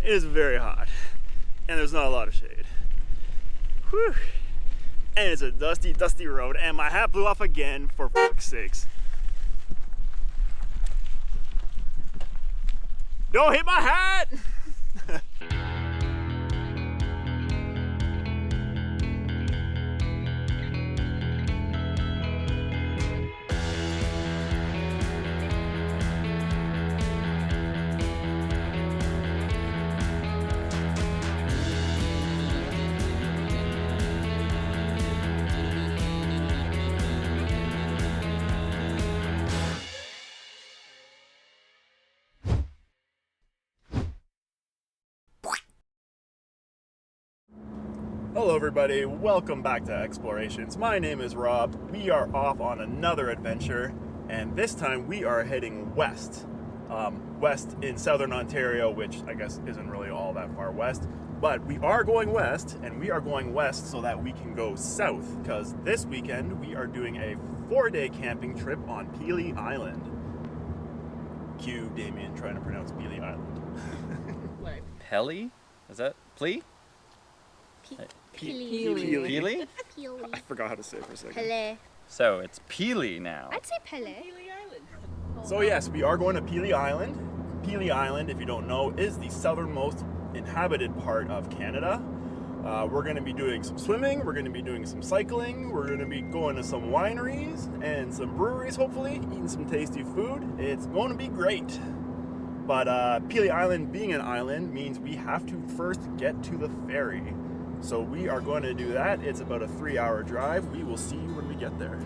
It is very hot, and there's not a lot of shade. Whew. And it's a dusty, dusty road, and my hat blew off again, for fuck's sakes. Don't hit my hat! Hello everybody, welcome back to Explorations. My name is Rob. We are off on another adventure, and this time we are heading west. West in southern Ontario, which I guess isn't really all that far west, but we are going west, and we are going west so that we can go south, because this weekend we are doing a 4-day camping trip on Pelee Island. Cue Damien trying to pronounce Pelee Island. Pelee? Is that Pelee? Pelee? I forgot how to say it for a second. Pelee. So it's Pelee now. I'd say Pelee. Pelee Island. So yes, we are going to Pelee Island. Pelee Island, if you don't know, is the southernmost inhabited part of Canada. We're going to be doing some swimming, we're going to be doing some cycling, we're going to be going to some wineries and some breweries, hopefully, eating some tasty food. It's going to be great. But Pelee Island being an island means we have to first get to the ferry. So we are going to do that. It's about a 3-hour drive. We will see you when we get there.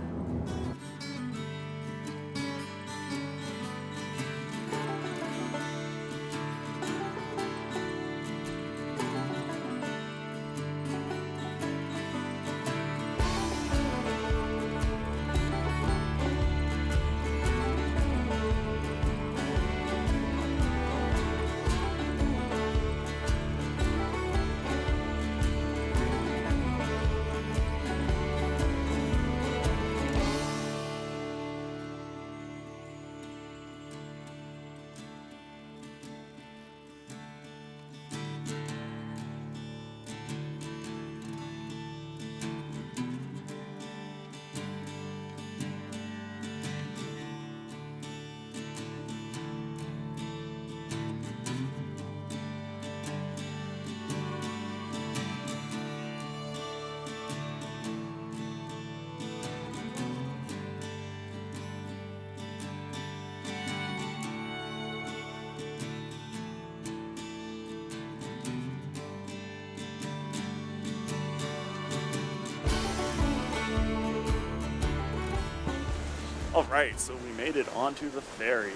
Alright, so we made it onto the ferry.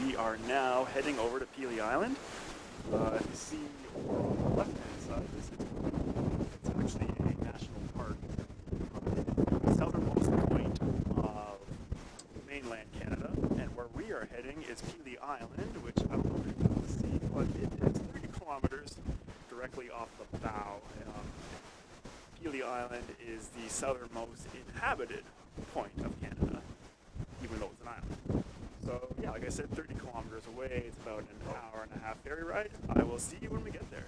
We are now heading over to Pelee Island. If you see on the left-hand side, it's actually a national park. The southernmost point of mainland Canada, and where we are heading is Pelee Island, which I don't know if you can see, but it is 30 kilometers directly off the bow. Pelee Island is the southernmost inhabited point of Canada, even though it's an island. So yeah, like I said, 30 kilometers away. It's about an hour and a half ferry ride. I will see you when we get there.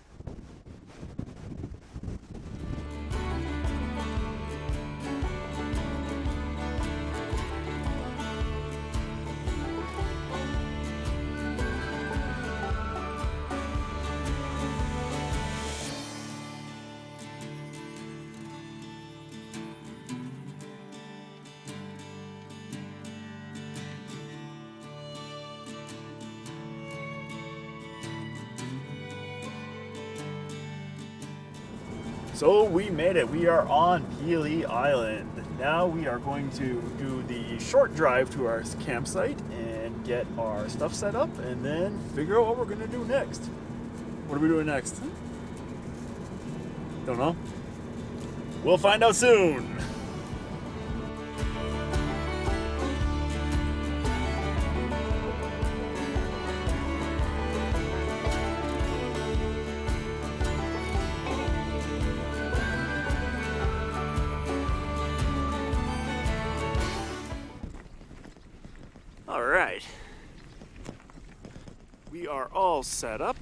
So we made it. We are on Pelee Island. Now we are going to do the short drive to our campsite and get our stuff set up and then figure out what we're going to do next. What are we doing next? Don't know. We'll find out soon. All right, we are all set up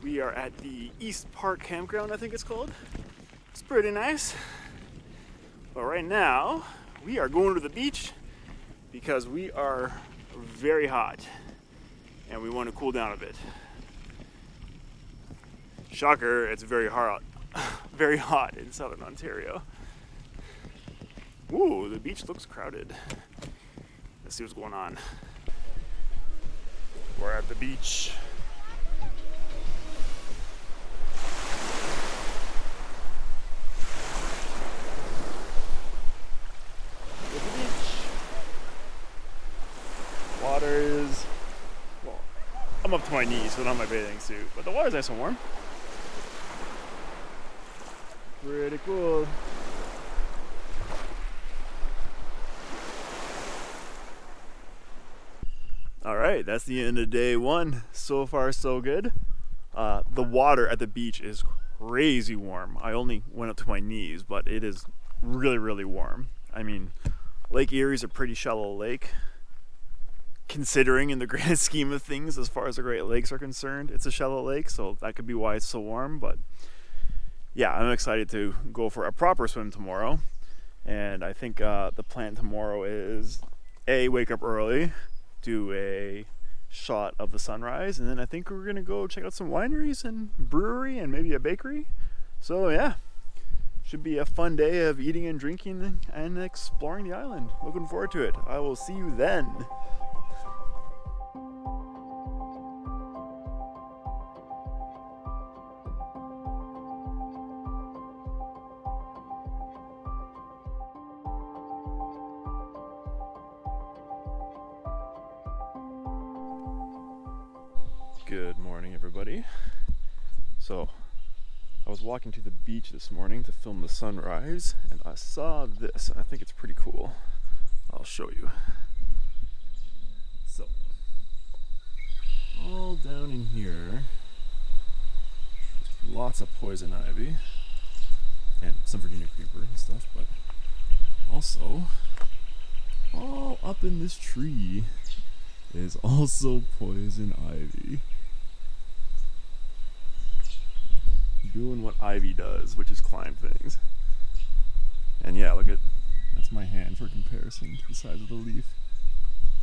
We are at the East Park Campground, I think it's called. It's pretty nice. But right now, we are going to the beach because we are very hot and we want to cool down a bit. Shocker, it's very hot, very hot in southern Ontario. Ooh, the beach looks crowded. Let's see what's going on. We're at the beach. At the beach. Water is, well, I'm up to my knees, so not my bathing suit, but the water's nice and warm. Pretty cool. Alright, that's the end of day one. So far, so good. The water at the beach is crazy warm. I only went up to my knees, but it is really, really warm. I mean, Lake Erie's a pretty shallow lake, considering in the grand scheme of things, as far as the Great Lakes are concerned. It's a shallow lake, so that could be why it's so warm, but yeah, I'm excited to go for a proper swim tomorrow. And I think the plan tomorrow is wake up early, do a shot of the sunrise, and then I think we're gonna go check out some wineries and brewery and maybe a bakery. So yeah, should be a fun day of eating and drinking and exploring the island. Looking forward to it. I will see you then. Good morning, everybody. So, I was walking to the beach this morning to film the sunrise, and I saw this, and I think it's pretty cool. I'll show you. So, all down in here, lots of poison ivy, and some Virginia creeper and stuff, but also, all up in this tree is also poison ivy. Doing what ivy does, which is climb things. And yeah, look at, that's my hand for comparison to the size of the leaf.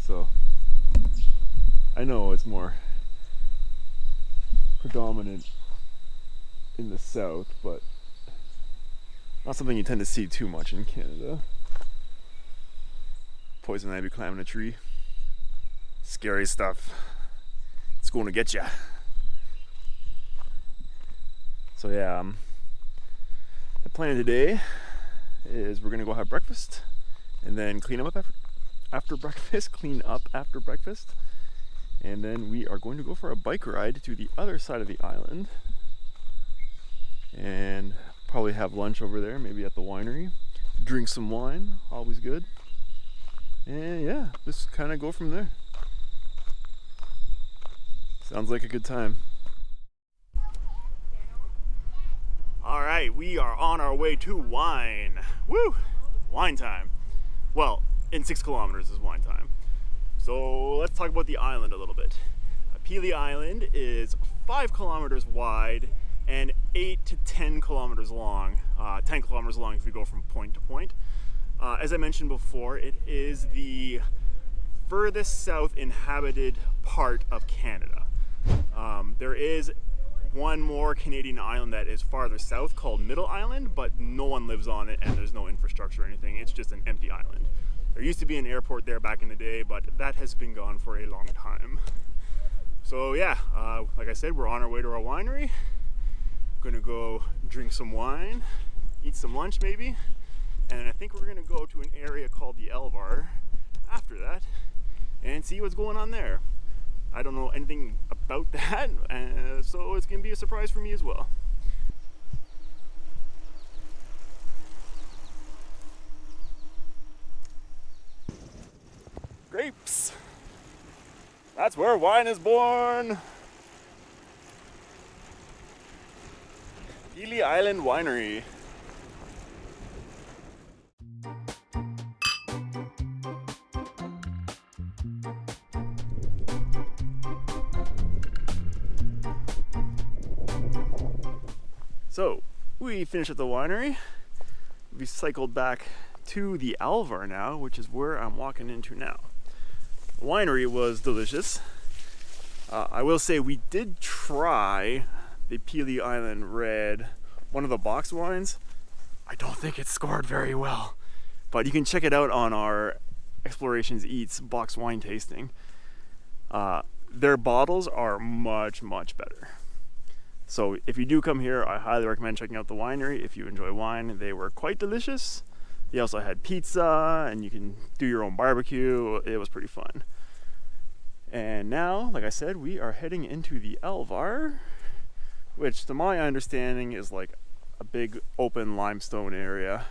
So, I know it's more predominant in the south, but not something you tend to see too much in Canada. Poison ivy climbing a tree. Scary stuff. It's going to get ya. So yeah, the plan today is we're gonna go have breakfast and then clean up after breakfast, and then we are going to go for a bike ride to the other side of the island and probably have lunch over there, maybe at the winery, drink some wine, always good, and yeah, just kind of go from there. Sounds like a good time. Alright, we are on our way to wine. Woo! Wine time. Well, in 6 kilometers is wine time. So let's talk about the island a little bit. Pelee Island is 5 kilometers wide and 8 to 10 kilometers long. 10 kilometers long if we go from point to point. As I mentioned before, it is the furthest south inhabited part of Canada. There is one more Canadian island that is farther south called Middle Island, but no one lives on it and there's no infrastructure or anything. It's just an empty island. There used to be an airport there back in the day, but that has been gone for a long time. So yeah, like I said, we're on our way to our winery. Gonna go drink some wine, eat some lunch maybe, and I think we're gonna go to an area called the Alvar after that and see what's going on there. I don't know anything about that, so it's going to be a surprise for me as well. Grapes! That's where wine is born! Pelee Island Winery. So we finished at the winery. We cycled back to the Alvar now, which is where I'm walking into now. The winery was delicious. I will say we did try the Pelee Island Red, one of the box wines. I don't think it scored very well, but you can check it out on our Explorations Eats box wine tasting. Their bottles are much better. So if you do come here, I highly recommend checking out the winery. If you enjoy wine, they were quite delicious. They also had pizza, and you can do your own barbecue. It was pretty fun. And now, like I said, we are heading into the Alvar, which to my understanding is like a big open limestone area.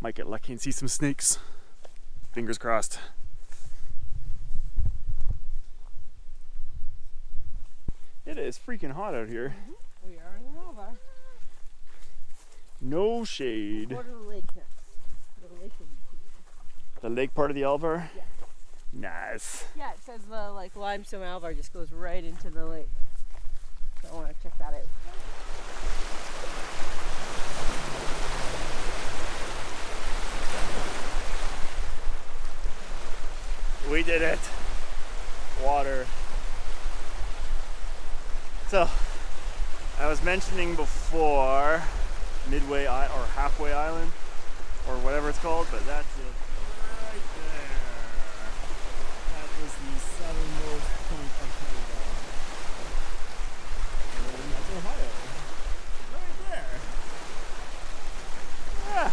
Might get lucky and see some snakes. Fingers crossed. It is freaking hot out here. We are in Alvar. No shade. What are the lake next? The lake will be cute. The lake part of the Alvar? Yeah. Nice. Yeah, it says the limestone Alvar just goes right into the lake. So I want to check that out. We did it. Water. So, I was mentioning before Midway or Halfway Island, or whatever it's called, but that's it right there. That is the southernmost point of Canada. And that's Ohio. Right there. Yeah.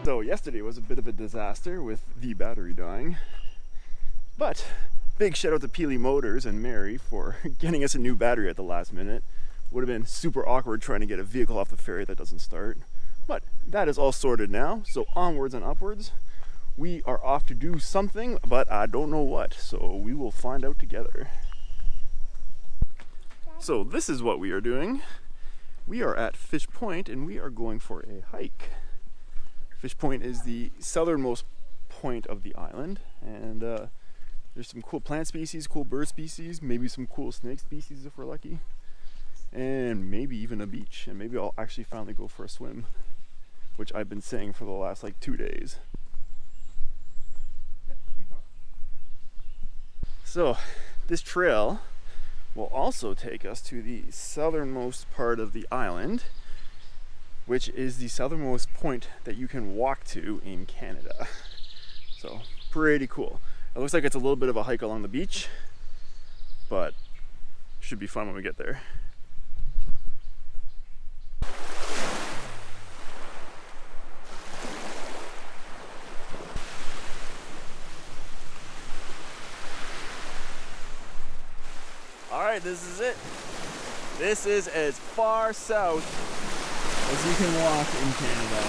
So yesterday was a bit of a disaster with the battery dying, but big shout out to Pelee Motors and Mary for getting us a new battery at the last minute. Would have been super awkward trying to get a vehicle off the ferry that doesn't start, but that is all sorted now, so onwards and upwards. We are off to do something, but I don't know what, so we will find out together. So this is what we are doing. We are at Fish Point and we are going for a hike. Fish Point is the southernmost point of the island, and there's some cool plant species, cool bird species, maybe some cool snake species if we're lucky, and maybe even a beach, and maybe I'll actually finally go for a swim, which I've been saying for the last 2 days. So this trail will also take us to the southernmost part of the island, which is the southernmost point that you can walk to in Canada. So pretty cool. It looks like it's a little bit of a hike along the beach, but should be fun when we get there. All right, this is it. This is as far south as you can walk in Canada.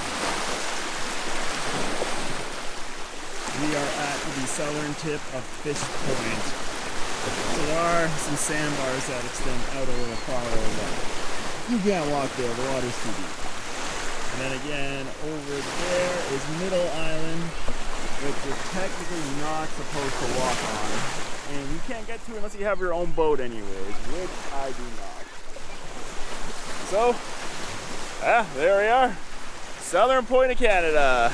We are at the southern tip of Fish Point. So there are some sandbars that extend out a little farther, but you can't walk there, the water's too deep. And then again, over there is Middle Island, which you're technically not supposed to walk on. And you can't get to unless you have your own boat anyways, which I do not. So, there we are, southern point of Canada.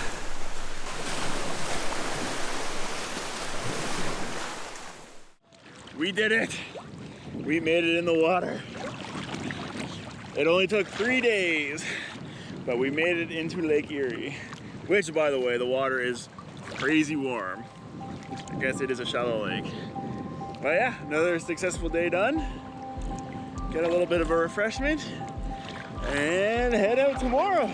We did it. We made it in the water. It only took 3 days, but we made it into Lake Erie, which, by the way, the water is crazy warm. I guess it is a shallow lake. But yeah, another successful day done. Get a little bit of a refreshment and head out tomorrow.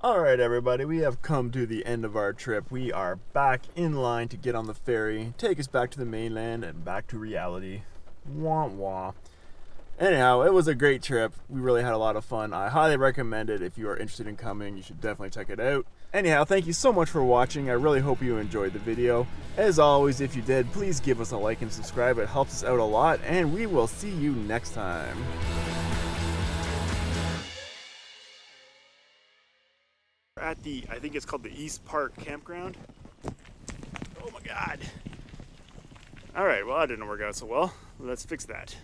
All right, everybody, we have come to the end of our trip. We are back in line to get on the ferry, take us back to the mainland and back to reality. Wah wah. Anyhow, it was a great trip. We really had a lot of fun. I highly recommend it. If you are interested in coming, you should definitely check it out. Anyhow, thank you so much for watching. I really hope you enjoyed the video. As always, if you did, please give us a like and subscribe. It helps us out a lot, and we will see you next time. We're at the, I think it's called the East Park Campground. Oh my God. All right, well, that didn't work out so well. Let's fix that.